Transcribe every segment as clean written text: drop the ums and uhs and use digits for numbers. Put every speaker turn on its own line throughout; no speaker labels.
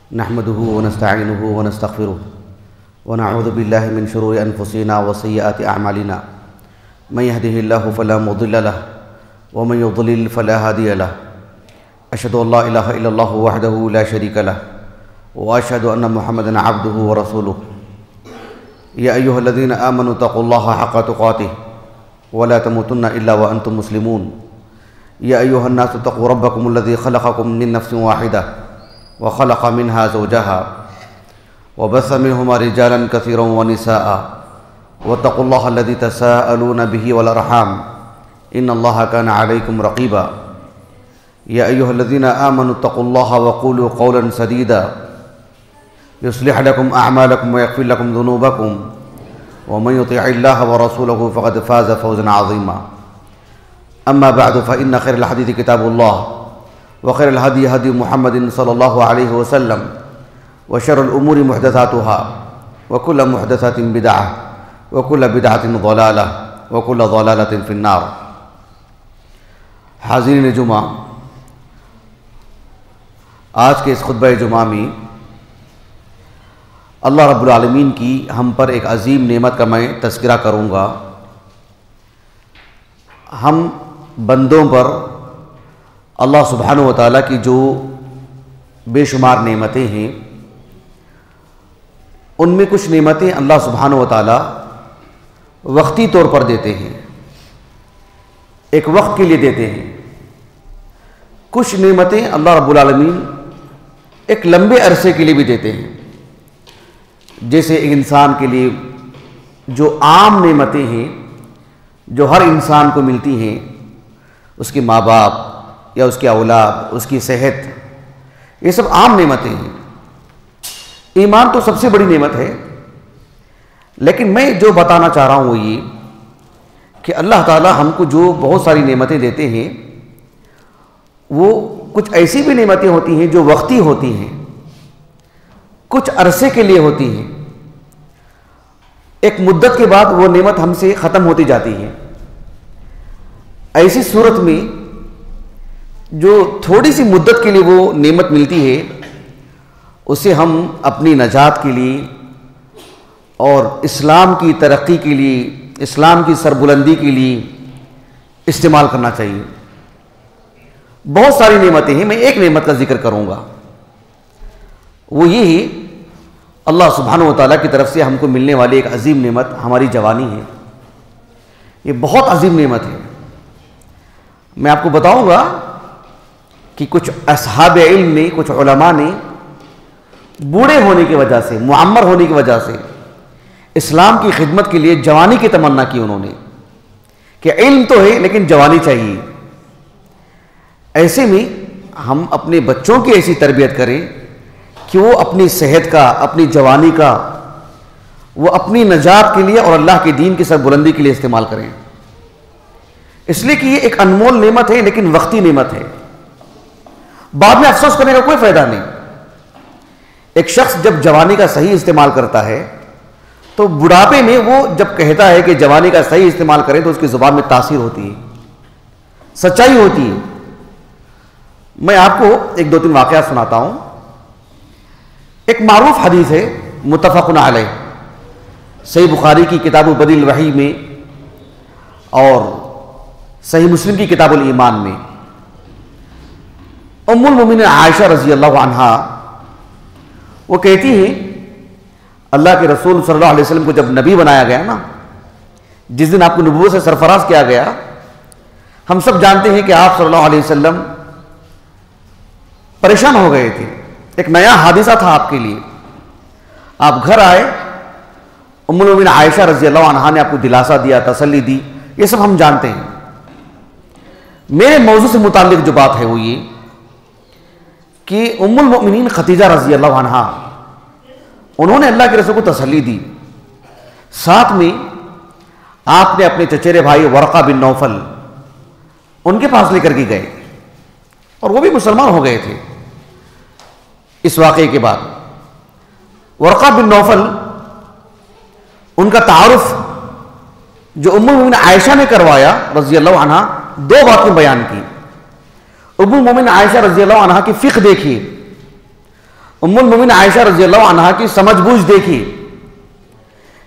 نحمده ونستعينه ونستغفره ونعوذ بالله من شرور أنفسنا وسيئات أعمالنا من يهده الله فلا مضل له ومن يضلل فلا هادي له أشهد أن لا إله إلا الله وحده لا شريك له وأشهد أن محمدا عبده ورسوله يا أيها الذين آمنوا اتقوا الله حق تقاته ولا تموتن إلا وأنتم مسلمون يا أيها الناس اتقوا ربكم الذي خلقكم من نفس واحدة وخلق منها زوجها وبث منهما رجالا كثيرا ونساء واتقوا الله الذي تساءلون به والأرحام إن الله كان عليكم رقيبا يا أيها الذين آمنوا اتقوا الله وقولوا قولا سديدا يصلح لكم أعمالكم ويغفر لكم ذنوبكم ومن يطع الله ورسوله فقد فاز فوزا عظيما أما بعد فإن خير الحديث كتاب الله وخير الهدي هدي محمد صلى الله عليه وسلم وشر الأمور محدثاتها وكل محدثة بدعة وكل بدعة ضلالة وكل ضلالة في النار۔ حاضرین جمعہ، آج کے اس خطبہ جمعہ میں اللہ رب العالمین کی ہم پر ایک عظیم نعمت کا میں تذکرہ کروں گا۔ ہم بندوں پر اللہ سبحانہ و تعالیٰ کی جو بے شمار نعمتیں ہیں، ان میں کچھ نعمتیں اللہ سبحانہ و تعالیٰ وقتی طور پر دیتے ہیں، ایک وقت کے لیے دیتے ہیں۔ کچھ نعمتیں اللہ رب العالمین ایک لمبے عرصے کے لیے بھی دیتے ہیں، جیسے ایک انسان کے لیے جو عام نعمتیں ہیں جو ہر انسان کو ملتی ہیں، اس کے ماں باپ یا اس کے اولاد، اس کی صحت، یہ سب عام نعمتیں ہیں۔ ایمان تو سب سے بڑی نعمت ہے، لیکن میں جو بتانا چاہ رہا ہوں وہ یہ کہ اللہ تعالیٰ ہم کو جو بہت ساری نعمتیں دیتے ہیں، وہ کچھ ایسی بھی نعمتیں ہوتی ہیں جو وقتی ہوتی ہیں، کچھ عرصے کے لیے ہوتی ہیں، ایک مدت کے بعد وہ نعمت ہم سے ختم ہوتی جاتی ہے۔ ایسی صورت میں جو تھوڑی سی مدت کے لیے وہ نعمت ملتی ہے، اسے ہم اپنی نجات کے لیے اور اسلام کی ترقی کے لیے، اسلام کی سربلندی کے لیے استعمال کرنا چاہیے۔ بہت ساری نعمتیں ہیں، میں ایک نعمت کا ذکر کروں گا، وہ یہ ہے اللہ سبحانہ و تعالیٰ کی طرف سے ہم کو ملنے والی ایک عظیم نعمت ہماری جوانی ہے۔ یہ بہت عظیم نعمت ہے۔ میں آپ کو بتاؤں گا کہ کچھ اصحاب علم نے، کچھ علماء نے بوڑھے ہونے کی وجہ سے، معمر ہونے کی وجہ سے اسلام کی خدمت کے لیے جوانی کی تمنا کی انہوں نے کہ علم تو ہے لیکن جوانی چاہیے۔ ایسے میں ہم اپنے بچوں کی ایسی تربیت کریں کہ وہ اپنی صحت کا، اپنی جوانی کا، وہ اپنی نجات کے لیے اور اللہ کے دین کی سربلندی کے لیے استعمال کریں، اس لیے کہ یہ ایک انمول نعمت ہے لیکن وقتی نعمت ہے۔ بعد میں افسوس کرنے کا کوئی فائدہ نہیں۔ ایک شخص جب جوانی کا صحیح استعمال کرتا ہے تو بڑھاپے میں وہ جب کہتا ہے کہ جوانی کا صحیح استعمال کریں تو اس کی زبان میں تاثیر ہوتی ہے، سچائی ہوتی ہے۔ میں آپ کو ایک دو تین واقعات سناتا ہوں۔ ایک معروف حدیث ہے، متفق علیہ، صحیح بخاری کی کتاب بدیع الوحی میں اور صحیح مسلم کی کتاب الایمان میں۔ ام المومنین عائشہ رضی اللہ عنہا وہ کہتی ہیں اللہ کے رسول صلی اللہ علیہ وسلم کو جب نبی بنایا گیا نا، جس دن آپ کو نبوت سے سرفراز کیا گیا، ہم سب جانتے ہیں کہ آپ صلی اللہ علیہ وسلم پریشان ہو گئے تھے، ایک نیا حادثہ تھا آپ کے لیے۔ آپ گھر آئے، ام المومنین عائشہ رضی اللہ عنہا نے آپ کو دلاسا دیا، تسلی دی، یہ سب ہم جانتے ہیں۔ میرے موضوع سے متعلق جو بات ہے وہ یہ کہ ام المؤمنین خدیجہ رضی اللہ عنہا انہوں نے اللہ کے رسول کو تسلی دی، ساتھ میں آپ نے اپنے چچیرے بھائی ورقہ بن نوفل ان کے پاس لے کر کے گئے، اور وہ بھی مسلمان ہو گئے تھے اس واقعے کے بعد۔ ورقہ بن نوفل ان کا تعارف جو ام المؤمنین عائشہ نے کروایا رضی اللہ عنہا، دو باتیں بیان کی۔ ام المؤمنین عائشہ رضی اللہ عنہا کی فقہ دیکھیے، ام المومنین عائشہ رضی اللہ عنہا کی سمجھ بوجھ دیکھی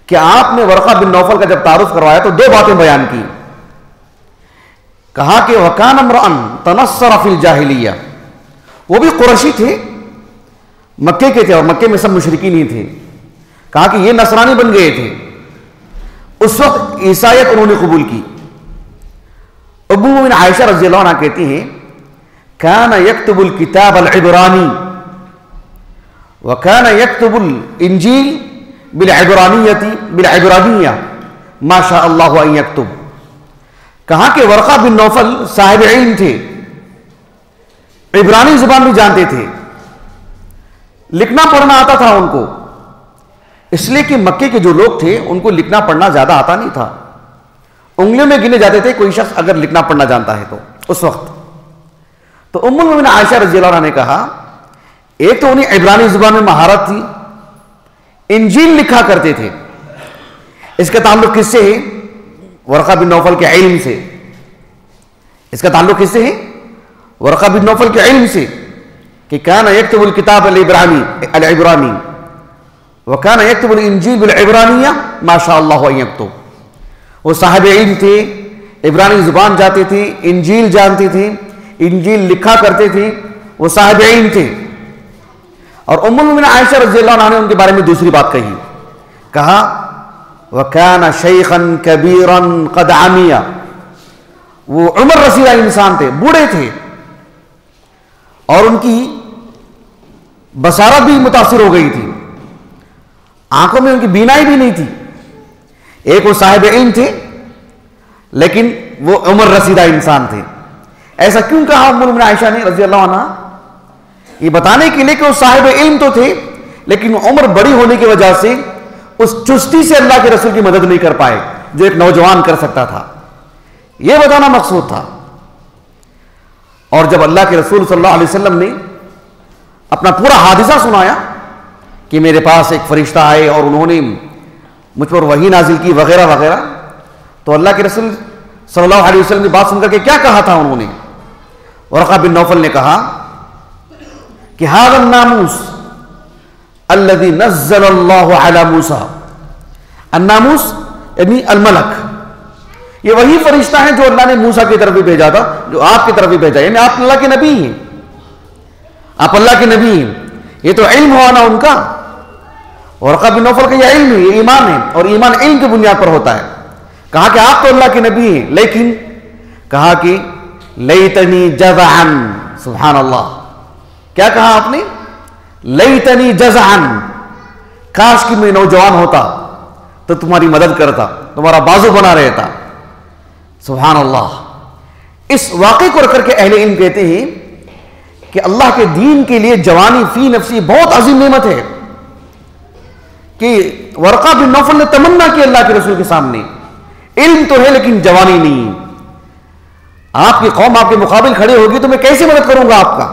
کہ آپ نے ورقہ بن نوفل کا جب تعارف کروایا تو 2 باتیں بیان کی. کہا کہ وَكَانَ امْرَأً تَنَصَّرَ فِي الْجَاهِلِيَّةِ، وہ بھی قریشی تھے، مکے کے تھے اور مکے میں سب مشرکین ہی تھے. کہا کہ یہ نصرانی بن گئے تھے. اس وقت عیسائیت انہوں نے قبول کی. ام المومنین عائشہ رضی اللہ عنہ کہتی ہیں كان يكتب الكتاب العبراني وكان يكتب الانجيل بالعبرانية ما شاء الله ان يكتب. کہا کہ ورقہ بن نوفل صاحب علم تھے، عبرانی زبان بھی جانتے تھے، لکھنا پڑھنا آتا تھا ان کو، اس لیے کہ مکے کے جو لوگ تھے ان کو لکھنا پڑھنا زیادہ آتا نہیں تھا، انگلیوں میں گنے جاتے تھے کوئی شخص اگر لکھنا پڑھنا جانتا ہے تو اس وقت. تو ام المومنین عائشہ رضی اللہ عنہ نے کہا ایک تو انہیں عبرانی زبان میں مہارت تھی، انجیل لکھا کرتے تھے. اس کا تعلق کس سے ہے؟ ورقہ بن نوفل کے علم سے. اس کا تعلق کس سے ہے؟ ورقہ بن نوفل کے علم سے، کہ کان یکتب الکتاب العبرانی وکان یکتب الانجیل بالعبرانیہ ما شاء اللہ ان یکتب. وہ صاحب علم تھے، عبرانی زبان جانتے تھے، انجیل جانتے تھے، انجیل لکھا کرتے تھے، وہ صاحب علم تھے. اور ام المومنین عائشہ رضی اللہ عنہ نے ان کے بارے میں دوسری بات کہی، کہا وَكَانَ شَيْخًا كَبِيرًا قَدْ عَمِيَ، وہ عمر رسیدہ انسان تھے، بوڑھے تھے، اور ان کی بصارت بھی متاثر ہو گئی تھی، آنکھوں میں ان کی بینائی بھی نہیں تھی. ایک وہ صاحب علم تھے لیکن وہ عمر رسیدہ انسان تھے. ایسا کیوں کہا ام المومنین عائشہ نے رضی اللہ عنہ؟ یہ بتانے کے لیے کہ وہ صاحب علم تو تھے لیکن عمر بڑی ہونے کی وجہ سے اس چستی سے اللہ کے رسول کی مدد نہیں کر پائے جو ایک نوجوان کر سکتا تھا. یہ بتانا مقصود تھا. اور جب اللہ کے رسول صلی اللہ علیہ وسلم نے اپنا پورا حادثہ سنایا کہ میرے پاس ایک فرشتہ آئے اور انہوں نے مجھ پر وحی نازل کی وغیرہ وغیرہ، تو اللہ کے رسول صلی اللہ علیہ وسلم نے بات سن کر کے کیا کہا تھا؟ انہوں نے ورقہ بن نوفل نے کہا کہ ھذا الناموس الذي نزل اللہ علی موسیٰ. الناموس یعنی الملک، یہ وہی فرشتہ ہیں جو اللہ نے موسیٰ کی طرف بھی بھیجا تھا، جو آپ کی طرف بھی بھیجا، یعنی آپ اللہ کے نبی ہیں، آپ اللہ کے نبی ہیں. یہ تو علم ہوا نا ان کا. ورقہ بن نوفل کا یہ علم ہے، یہ ایمان ہے، اور ایمان علم کی بنیاد پر ہوتا ہے. کہا کہ آپ تو اللہ کے نبی ہیں، لیکن کہا کہ لیتنی جزعا، سبحان اللہ. کیا کہا آپ نے؟ لیتنی جزعا، کاش کہ میں نوجوان ہوتا تو تمہاری مدد کرتا، تمہارا بازو بنا رہتا. سبحان اللہ. اس واقعے کو رکھ کر کے اہل علم کہتے ہیں کہ اللہ کے دین کے لیے جوانی فی نفسی بہت عظیم نعمت ہے. کہ ورقہ بن نوفل نے تمنا کی اللہ کے رسول کے سامنے، علم تو ہے لیکن جوانی نہیں. آپ کی قوم آپ کے مقابل کھڑے ہوگی تو میں کیسے مدد کروں گا آپ کا؟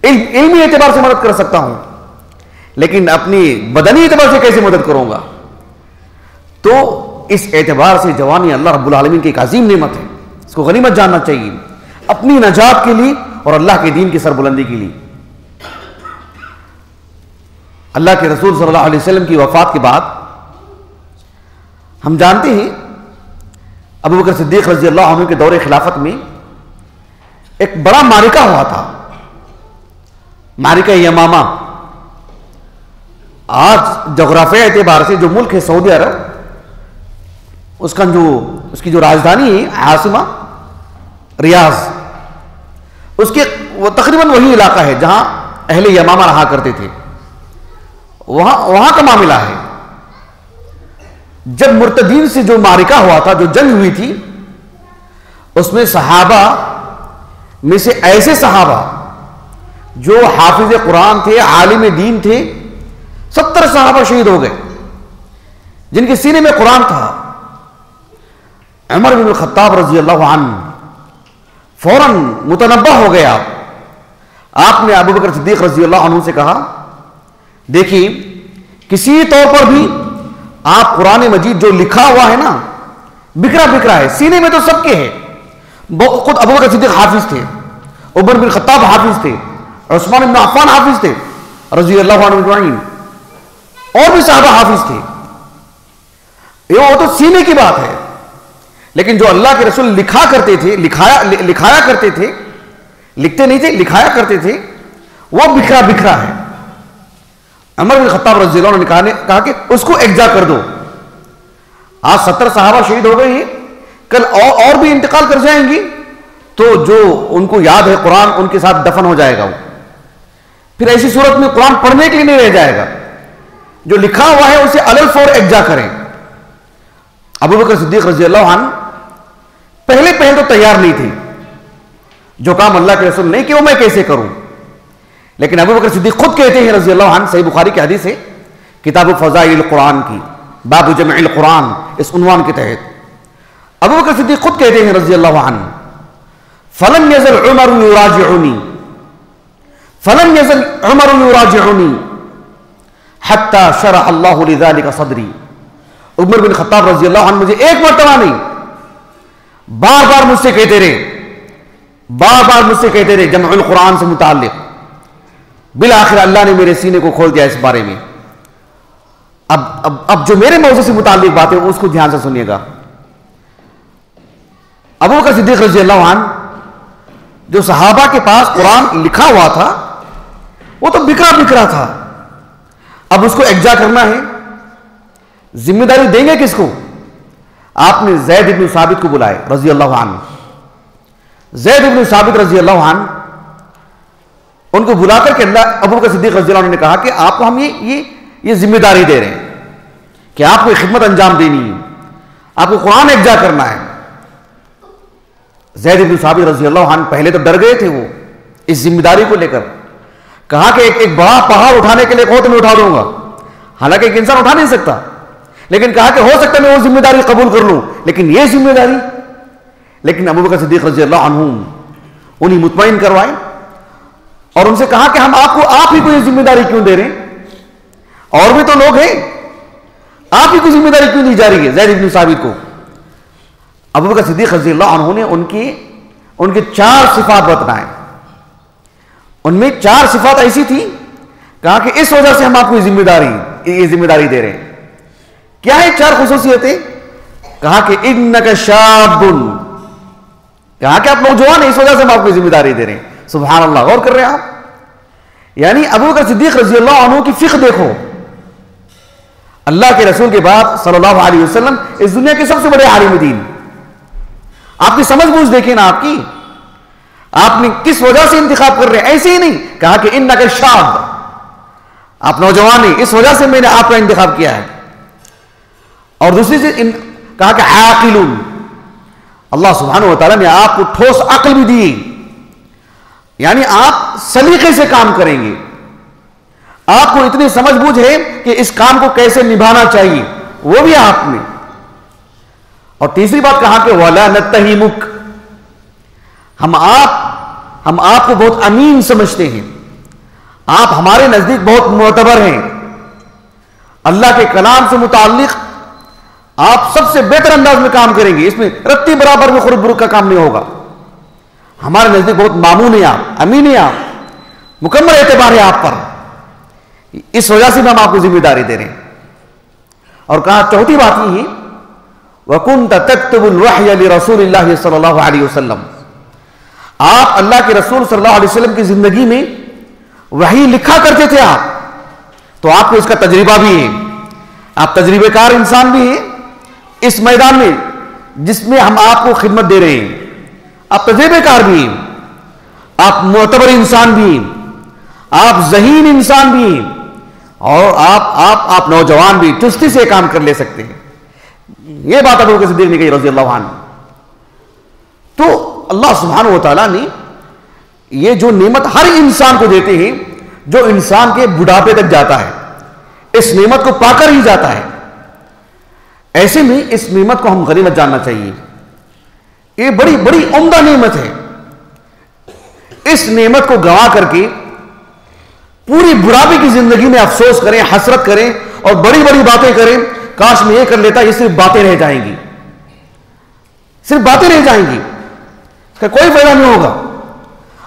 علمی اعتبار سے مدد کر سکتا ہوں لیکن اپنی بدنی اعتبار سے کیسے مدد کروں گا؟ تو اس اعتبار سے جوانی اللہ رب العالمین کی ایک عظیم نعمت ہے، اس کو غنیمت جاننا چاہیے اپنی نجات کے لیے اور اللہ کے دین کی سربلندی کے لیے. اللہ کے رسول صلی اللہ علیہ وسلم کی وفات کے بعد ہم جانتے ہیں ابو بکر صدیق رضی اللہ عنہ کے دور خلافت میں ایک بڑا معرکہ ہوا تھا، معرکہ یمامہ. آج جغرافیہ اعتبار سے جو ملک ہے سعودی عرب، اس کی جو راجدھانی ہے عاصمہ ریاض، اس کے وہ تقریباً وہی علاقہ ہے جہاں اہل یمامہ رہا کرتے تھے. وہاں کا معاملہ ہے. جب مرتدین سے جو معرکہ ہوا تھا، جو جنگ ہوئی تھی، اس میں صحابہ میں سے ایسے صحابہ جو حافظ قرآن تھے، عالم دین تھے، 70 صحابہ شہید ہو گئے جن کے سینے میں قرآن تھا. عمر بن الخطاب رضی اللہ عنہ فوراً متنبہ ہو گیا. آپ نے ابو بکر صدیق رضی اللہ عنہ سے کہا دیکھیے کسی طور پر بھی آپ قرآن مجید جو لکھا ہوا ہے نا بکھرا بکھرا ہے، سینے میں تو سب کے ہے. خود ابو بکر صدیق حافظ تھے، عمر بن خطاب حافظ تھے، عثمان بن عفان حافظ تھے، رضی اللہ عنہ اجمعین، اور بھی صحابہ حافظ تھے. یہ وہ تو سینے کی بات ہے، لیکن جو اللہ کے رسول لکھا کرتے تھے، لکھایا کرتے تھے، لکھتے نہیں تھے، لکھایا کرتے تھے، وہ بکھرا بکھرا ہے. عمر بن خطاب رضی اللہ عنہ نے کہا کہ اس کو اجزا کر دو. آج 70 صحابہ شہید ہو گئے ہیں، کل اور بھی انتقال کر جائیں گی، تو جو ان کو یاد ہے قرآن ان کے ساتھ دفن ہو جائے گا. وہ پھر ایسی صورت میں قرآن پڑھنے کے لیے نہیں رہ جائے گا. جو لکھا ہوا ہے اسے علل فور اجزا کریں. ابو بکر صدیق رضی اللہ عنہ پہلے تو تیار نہیں تھے. جو کام اللہ کے رسول نہیں کیا وہ میں کیسے کروں. لیکن ابو بکر صدیق خود کہتے ہیں رضی اللہ عنہ، صحیح بخاری کی حدیث ہے کتاب فضائل القرآن کی، باب جمع القرآن، اس عنوان کے تحت ابو بکر صدیق خود کہتے ہیں رضی اللہ عنہ، فلم یزل عمر یراجعنی، فلم یزل عمر یراجعنی حتی شرح اللہ لذلک صدری. عمر بن خطاب رضی اللہ عنہ مجھے ایک مرتبہ نہیں، بار بار مجھ سے کہتے رہے جمع القرآن سے متعلق. بالآخر اللہ نے میرے سینے کو کھول دیا اس بارے میں. اب جو میرے موضوع سے متعلق بات ہے اس کو دھیان سے سنیے گا. ابو بکر صدیق رضی اللہ عنہ جو صحابہ کے پاس قرآن لکھا ہوا تھا وہ تو بکھرا بکھرا تھا. اب اس کو اجزا کرنا ہے، ذمہ داری دیں گے کس کو؟ آپ نے زید بن ثابت کو بلائے رضی اللہ عنہ. زید بن ثابت رضی اللہ عنہ ان کو بلا کر کے ابو بکر صدیق رضی اللہ عنہ نے کہا کہ آپ کو ہم یہ ذمہ داری دے رہے ہیں کہ آپ کو خدمت انجام دینی ہے، آپ کو قرآن اجزا کرنا ہے. زید بن ثابت رضی اللہ عنہ پہلے تو ڈر گئے تھے وہ اس ذمہ داری کو لے کر. کہا کہ ایک بڑا پہاڑ اٹھانے کے لیے کہو تو میں اٹھا دوں گا، حالانکہ ایک انسان اٹھا نہیں سکتا، لیکن کہا کہ ہو سکتا ہے میں وہ ذمہ داری قبول کر لوں، لیکن یہ ذمہ داری. لیکن ابو بکر صدیق رضی اللہ عنہ انہیں مطمئن کروائے اور ان سے کہا کہ ہم آپ ہی کو یہ ذمہ داری کیوں دے رہے ہیں؟ اور بھی تو لوگ ہیں، آپ ہی کو ذمہ داری کیوں دی جا رہی ہے زید بن ثابت کو؟ ابو بکر صدیق رضی اللہ عنہ نے ان کی 4 صفات بتائیں. ان میں 4 صفات ایسی تھی، کہا کہ اس وجہ سے ہم آپ کو یہ ذمہ داری دے رہے ہیں. کیا ہے 4 خصوصیتیں؟ کہا کہ انک شاب، کہا کہ آپ نوجوان ہیں اس وجہ سے ہم آپ کو ذمہ داری دے رہے ہیں. سبحان اللہ، غور کر رہے ہیں آپ؟ یعنی ابو بکر صدیق رضی اللہ عنہ کی فقہ دیکھو. اللہ کے رسول کے بعد صلی اللہ علیہ وسلم اس دنیا کے سب سے بڑے عالم دین. آپ کی سمجھ بوجھ دیکھیں نا، آپ نے کس وجہ سے انتخاب کر رہے ہیں؟ ایسے ہی نہیں، کہا کہ انک شاب، آپ نوجوان ہیں اس وجہ سے میں نے آپ کا انتخاب کیا ہے. اور دوسری سے کہا کہ عاقل، اللہ سبحانہ و تعالیٰ نے آپ کو ٹھوس عقل بھی دی، یعنی آپ سلیقے سے کام کریں گے، آپ کو اتنی سمجھ بوجھ ہے کہ اس کام کو کیسے نبھانا چاہیے، وہ بھی آپ نے. اور تیسری بات کہا کہ وَلَا نَتَّهِمُكَ، ہم آپ کو بہت امین سمجھتے ہیں، آپ ہمارے نزدیک بہت معتبر ہیں، اللہ کے کلام سے متعلق آپ سب سے بہتر انداز میں کام کریں گے، اس میں رتی برابر میں خرد برک کا کام نہیں ہوگا. ہمارے نزدیک بہت مامون ہیں آپ، امین ہیں آپ، مکمل اعتبار ہے آپ پر، اس وجہ سے ہم آپ کو ذمہ داری دے رہے ہیں. اور کہا چوتھی بات یہ ہے وَكُنْتَ تَكْتُبُ الْوَحْيَ لِرَسُولِ اللَّهِ صلی اللہ علیہ وسلم، آپ اللہ کے رسول صلی اللہ علیہ وسلم کی زندگی میں وحی لکھا کرتے تھے آپ، تو آپ کو اس کا تجربہ بھی ہے، آپ تجربہ کار انسان بھی ہیں اس میدان میں جس میں ہم آپ کو خدمت دے رہے ہیں. آپ تجربہ کار بھی ہیں، آپ معتبر انسان بھی ہیں، آپ ذہین انسان بھی ہیں، اور آپ نوجوان بھی چستی سے کام کر لے سکتے ہیں. یہ بات ابو بکر صدیق نے کہی رضی اللہ عنہ. تو اللہ سبحانہ و تعالیٰ نے یہ جو نعمت ہر انسان کو دیتے ہیں، جو انسان کے بڑھاپے تک جاتا ہے، اس نعمت کو پا کر ہی جاتا ہے. ایسے میں اس نعمت کو ہم غنیمت جاننا چاہیے. یہ بڑی بڑی عمدہ نعمت ہے. اس نعمت کو گنوا کر کے پوری بڑھاپے کی زندگی میں افسوس کریں، حسرت کریں اور بڑی بڑی باتیں کریں، کاش میں یہ کر لیتا، یہ صرف باتیں رہ جائیں گی، صرف باتیں رہ جائیں گی، اس کا کوئی فائدہ نہیں ہوگا.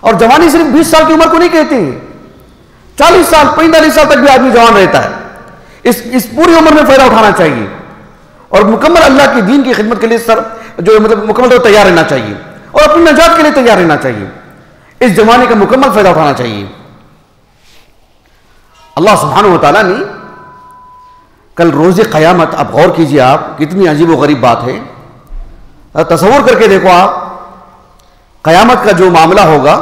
اور جوانی صرف 20 سال کی عمر کو نہیں کہتے ہیں، 40 سال 45 سال تک بھی آدمی جوان رہتا ہے. اس پوری عمر میں فائدہ اٹھانا چاہیے اور مکمل اللہ کے دین کی خدمت کے لیے مکمل طور تیار رہنا چاہیے اور اپنی نجات کے لیے تیار رہنا چاہیے. اس زمانے کا مکمل فائدہ اٹھانا چاہیے. اللہ سبحانہ و تعالیٰ نے کل روز قیامت، اب غور کیجئے آپ، کتنی عجیب و غریب بات ہے. تصور کر کے دیکھو آپ، قیامت کا جو معاملہ ہوگا،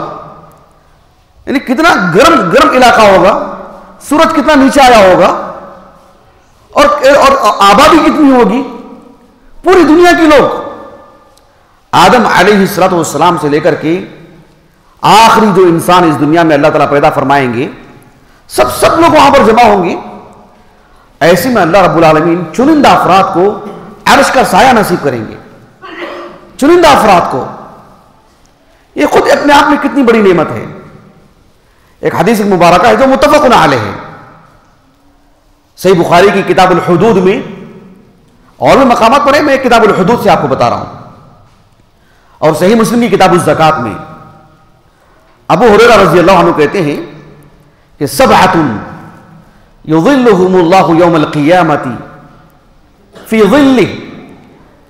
یعنی کتنا گرم علاقہ ہوگا، سورج کتنا نیچے آیا ہوگا اور آبادی کتنی ہوگی. پوری دنیا کے لوگ آدم علیہ السلام سے لے کر کے آخری جو انسان اس دنیا میں اللہ تعالیٰ پیدا فرمائیں گے، سب لوگ وہاں پر جمع ہوں گے. ایسے میں اللہ رب العالمین چنندہ افراد کو عرش کا سایہ نصیب کریں گے. چنندہ افراد کو. یہ خود اپنے آپ میں کتنی بڑی نعمت ہے. ایک حدیث مبارکہ ہے جو متفق علیہ ہے. صحیح بخاری کی کتاب الحدود میں اور بھی مقامات پر ہے، میں کتاب الحدود سے آپ کو بتا رہا ہوں. اور صحیح مسلم کی کتاب الزکات میں ابو ہریرہ رضی اللہ عنہ کہتے ہیں کہ سبعۃ یظلہم اللہ یوم القیامۃ فی ظلہ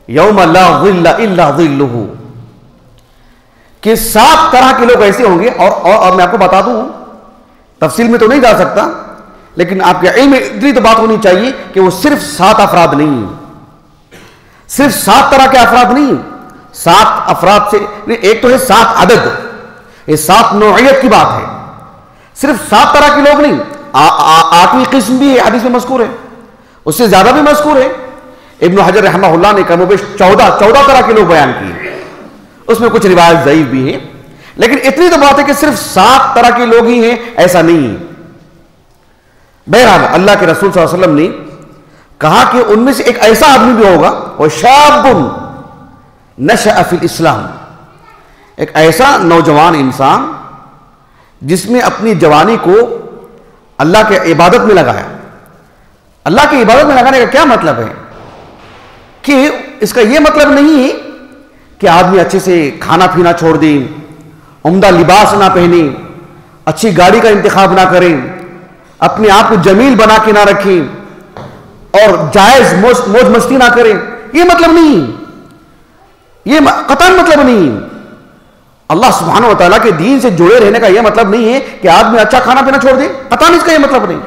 یوم لا ظل الا ظلہ، کہ 7 طرح کے لوگ ایسے ہوں گے. اور میں آپ کو بتا دوں، تفصیل میں تو نہیں جا سکتا، لیکن آپ کے علم میں اتنی تو بات ہونی چاہیے کہ وہ صرف 7 افراد نہیں، صرف 7 طرح کے افراد نہیں. 7 افراد سے ایک تو ہے 7 عدد، یہ 7 نوعیت کی بات ہے. صرف 7 طرح کے لوگ نہیں. 8ویں قسم بھی حدیث میں مذکور ہے، اس سے زیادہ بھی مذکور ہے. ابن حجر رحمہ اللہ نے کم و بیش 14 طرح کے لوگ بیان کیے. اس میں کچھ روایت ضعیف بھی ہیں، لیکن اتنی تو بات ہے کہ صرف 7 طرح کے لوگ ہی ہیں، ایسا نہیں ہے. بہرحال اللہ کے رسول صلی اللہ علیہ وسلم نے کہا کہ ان میں سے ایک ایسا آدمی بھی ہوگا، وہ شاب نشأ فی الاسلام، ایک ایسا نوجوان انسان جس نے اپنی جوانی کو اللہ کے عبادت میں لگایا. اللہ کی عبادت میں لگانے کا کیا مطلب ہے؟ کہ اس کا یہ مطلب نہیں ہے کہ آدمی اچھے سے کھانا پینا چھوڑ دیں، عمدہ لباس نہ پہنے، اچھی گاڑی کا انتخاب نہ کریں، اپنے آپ کو جمیل بنا کے نہ رکھیں اور جائز موج مستی نہ کریں. یہ مطلب نہیں، یہ قطعاً مطلب نہیں. اللہ سبحانہ و تعالیٰ کے دین سے جڑے رہنے کا یہ مطلب نہیں ہے کہ آدمی اچھا کھانا پینا چھوڑ دے، قطعاً اس کا یہ مطلب نہیں.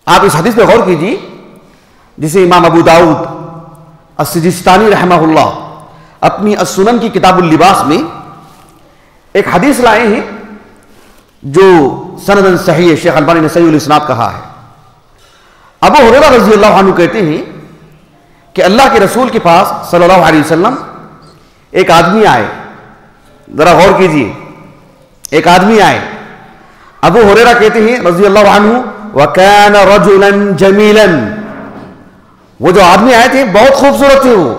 آپ اس حدیث پہ غور کیجیے جسے امام ابو داؤد السجستانی رحمہ اللہ اپنی السنن کی کتاب اللباس میں ایک حدیث لائے ہیں جو سندن صحیح ہے. شیخ البانی نے صحیح الاسناد کہا ہے. ابو ہریرہ رضی اللہ عنہ کہتے ہیں کہ اللہ کے رسول کے پاس صلی اللہ علیہ وسلم ایک آدمی آئے. ذرا غور کیجیے، ایک آدمی آئے. ابو ہریرہ کہتے ہیں رضی اللہ عنہ وَكَانَ رَجُلًا جَمِيلًا، وہ جو آدمی آئے تھے بہت خوبصورت تھے وہ،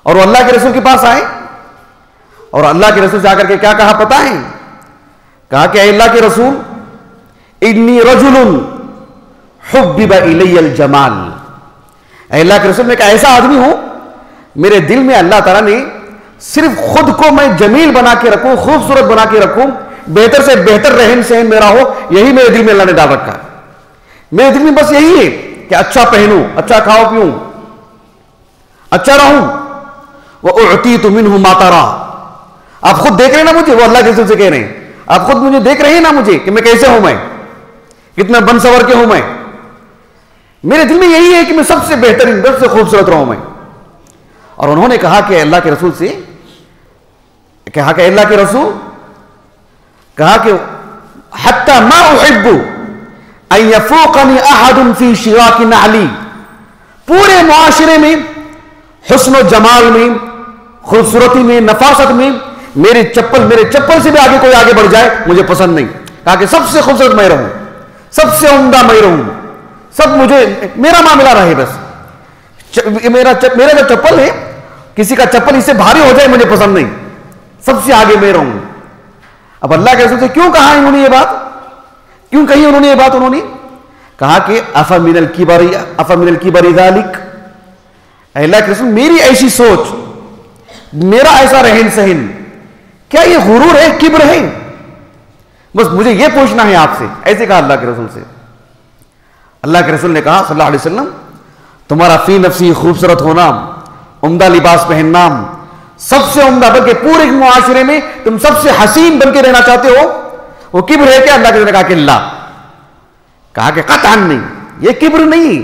اور وہ اللہ کے رسول کے پاس آئے اور اللہ کے رسول سے آ کر کے کیا کہا پتہ ہے؟ کہا کہ اے اللہ کے رسول، انی رجل حبب الی الجمال، اے اللہ کے رسول میں ایک ایسا آدمی ہوں میرے دل میں اللہ تعالیٰ نے صرف خود کو میں جمیل بنا کے رکھوں، خوبصورت بنا کے رکھوں، بہتر سے بہتر رہن سہن میرا ہو، یہی میرے دل میں اللہ نے ڈال رکھا ہے. میرے دل میں بس یہی ہے کہ اچھا پہنوں، اچھا کھاؤ پیوں، اچھا رہوں. وَأُعْتِيتُ مِنْهُ مَا تَرَى، آپ خود دیکھ رہے ہیں نا مجھے، وہ اللہ کے رسول سے کہہ رہے ہیں، آپ خود مجھے دیکھ رہے ہیں نا مجھے کہ میں کیسے ہوں، میں کتنا بن سور کے ہوں. میں میرے دل میں یہی ہے کہ میں سب سے بہترین، سب سے خوبصورت رہوں میں. اور انہوں نے کہا کہ اللہ کے رسول سے، کہا کہ اللہ کے رسول، کہا کہ حتی ما احب ان یفوقنی احد فی شراک نعلی، پورے معاشرے میں حسن و جمال میں، خوبصورتی میں، نفاست میں میرے چپل سے بھی آگے کوئی آگے بڑھ جائے مجھے پسند نہیں. کہا کہ سب سے خوبصورت میں رہوں، سب سے عمدہ میں رہوں، سب مجھے میرا معاملہ رہے. بس میرا جو چپل ہے، کسی کا چپل اس سے بھاری ہو جائے مجھے پسند نہیں، سب سے آگے میں رہوں. اب اللہ کے رسول سے کیوں کہا انہوں نے یہ بات، کیوں کہی انہوں نے یہ بات؟ انہوں نے کہا کہ افمن الکبر ذالک، اے اللہ کے رسول میری ایسی سوچ، میرا ایسا رہن سہن، کیا یہ غرور ہے، کبر ہے؟ بس مجھے یہ پوچھنا ہے آپ سے. ایسے کہا اللہ کے رسول سے. اللہ کے رسول نے کہا صلی اللہ علیہ وسلم تمہارا فی نفسی خوبصورت ہونا, عمدہ لباس پہننا, سب سے عمدہ, بلکہ پورے معاشرے میں تم سب سے حسین بن کے رہنا چاہتے ہو, وہ کبر ہے کیا؟ اللہ کے رسول نے کہا کہ لا. کہا کہ قطعا نہیں, یہ کبر نہیں.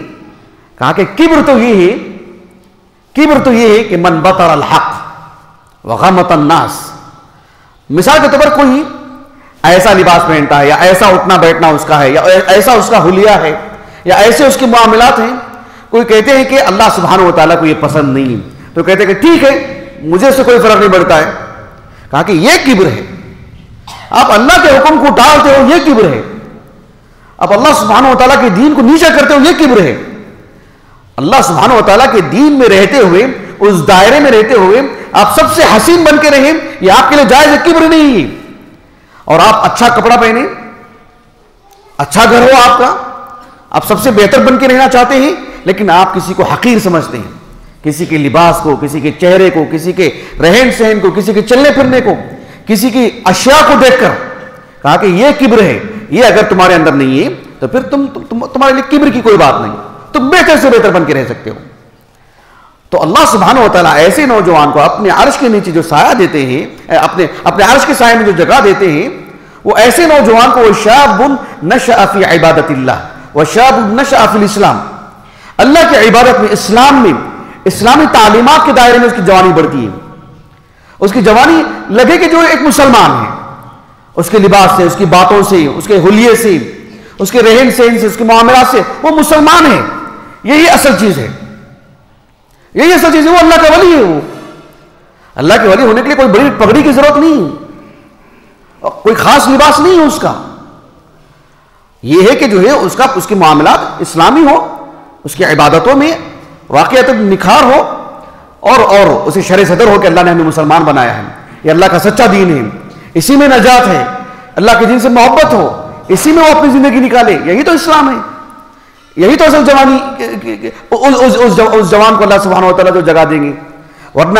کہا کہ کبر تو یہ ہے, کبر تو یہ ہے کہ من بطر الحق وغمط الناس. مثال کے طور پر کوئی ایسا لباس پہنتا ہے, یا ایسا اٹھنا بیٹھنا اس کا ہے, یا ایسا اس کا حلیہ ہے, یا ایسے اس کے معاملات ہیں, کوئی کہتے ہیں کہ اللہ سبحانہ و تعالیٰ کو یہ پسند نہیں, تو کہتے ہیں کہ ٹھیک ہے مجھے اس سے کوئی فرق نہیں پڑتا ہے. کہا کہ یہ کبر ہے, آپ اللہ کے حکم کو ٹالتے ہو, یہ کبر ہے. آپ اللہ سبحانہ و تعالیٰ کے دین کو نیچا کرتے ہو, یہ کبر ہے. اللہ سبحانہ و تعالیٰ کے دین میں رہتے ہوئے, اس دائرے میں رہتے ہوئے آپ سب سے حسین بن کے رہیں, یہ آپ کے لیے جائز ہے, کبر نہیں ہے. اور آپ اچھا کپڑا پہنے, اچھا گھر ہو آپ کا, آپ سب سے بہتر بن کے رہنا چاہتے ہیں, لیکن آپ کسی کو حقیر سمجھتے ہیں, کسی کے لباس کو, کسی کے چہرے کو, کسی کے رہن سہن کو, کسی کے چلنے پھرنے کو, کسی کی اشیاء کو دیکھ کر. کہا کہ یہ کبر ہے. یہ اگر تمہارے اندر نہیں ہے تو پھر تمہارے لیے کبر کی کوئی بات نہیں, تم بہتر سے بہتر بن کے رہ سکتے ہو. تو اللہ سبحانہ و تعالیٰ ایسے نوجوان کو اپنے عرش کے نیچے جو سایہ دیتے ہیں, اپنے عرش کے سائے میں جو جگہ دیتے ہیں, وہ ایسے نوجوان کو شاب نشأ فی عبادت اللہ وشاب نشأ فی الاسلام, اللہ کی عبادت میں, اسلام میں, اسلامی تعلیمات کے دائرے میں اس کی جوانی بڑھتی ہے. اس کی جوانی لگے کہ جو ایک مسلمان ہے, اس کے لباس سے, اس کی باتوں سے, اس کے حلیے سے, اس کے رہن سہن سے, اس کے معاملات سے وہ مسلمان ہے. یہی اصل چیز ہے, یہی اصل چیز ہے. وہ اللہ کا ولی ہے. وہ اللہ کے ولی ہونے کے لیے کوئی بڑی پگڑی کی ضرورت نہیں, کوئی خاص لباس نہیں ہے اس کا. یہ ہے کہ جو ہے اس کے معاملات اسلامی ہو, اس کی عبادتوں میں واقعات نکھار ہو, اور اسے شرع صدر ہو کہ اللہ نے ہمیں مسلمان بنایا ہے, یہ اللہ کا سچا دین ہے, اسی میں نجات ہے, اللہ کے دین سے محبت ہو, اسی میں وہ اپنی زندگی نکالے. یہی تو اسلام ہے, یہی تو اصل جوانی. اس جوان کو اللہ سبحانہ و تعالیٰ جو جگہ دیں گے. ورنہ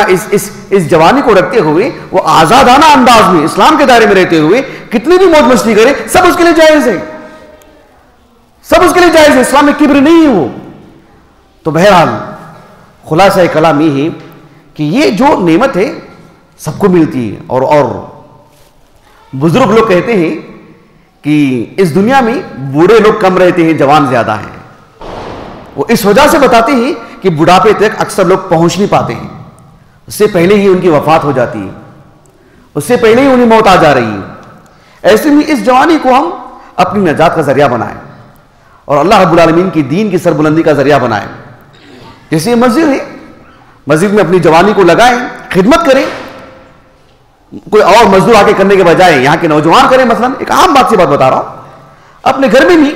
اس جوانی کو رکھتے ہوئے وہ آزادانہ انداز میں اسلام کے دائرے میں رہتے ہوئے کتنی بھی موج مستی کرے, سب اس کے لیے جائز ہے, سب اس کے لیے جائز ہے. اسلام میں کبر نہیں ہے وہ. تو بہرحال خلاصہ کلام یہ ہے کہ یہ جو نعمت ہے سب کو ملتی ہے. اور بزرگ لوگ کہتے ہیں کہ اس دنیا میں بوڑھے لوگ کم رہتے ہیں, جوان زیادہ ہیں. وہ اس وجہ سے بتاتے ہیں کہ بڑھاپے تک اکثر لوگ پہنچ نہیں پاتے ہیں, اس سے پہلے ہی ان کی وفات ہو جاتی ہے, اس سے پہلے ہی انہیں موت آ جا رہی ہے. ایسے میں اس جوانی کو ہم اپنی نجات کا ذریعہ بنائیں اور اللہ رب العالمین کی دین کی سربلندی کا ذریعہ بنائیں. جیسے یہ مسجد ہے, مسجد میں اپنی جوانی کو لگائیں, خدمت کریں. کوئی اور مزدور آ کے کرنے کے بجائے یہاں کے نوجوان کریں. مثلا ایک عام بات سے بات بتا رہا ہوں, اپنے گھر میں بھی,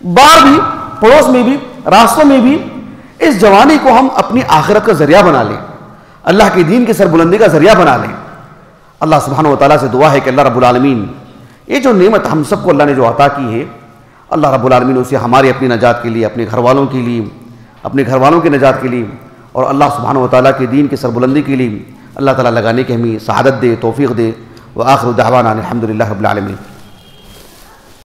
باہر بھی, پڑوس میں بھی, راستوں میں بھی اس جوانی کو ہم اپنی آخرت کا ذریعہ بنا لیں, اللہ کے دین کی سربلندی کا ذریعہ بنا لیں. اللہ سبحانہ و تعالیٰ سے دعا ہے کہ اللہ رب العالمین یہ جو نعمت ہم سب کو اللہ نے جو عطا کی ہے, اللہ رب العالمین اسے ہماری اپنی نجات کے لیے, اپنے گھر والوں کے لیے, اپنے گھر والوں کی نجات کے لیے, اور اللہ سبحانہ و تعالیٰ کے دین کی سربلندی کے لیے اللہ تعالیٰ لگانے کی ہمیں سعادت دے, توفیق دے. وآخر دعوانا الحمدللہ رب العالمین.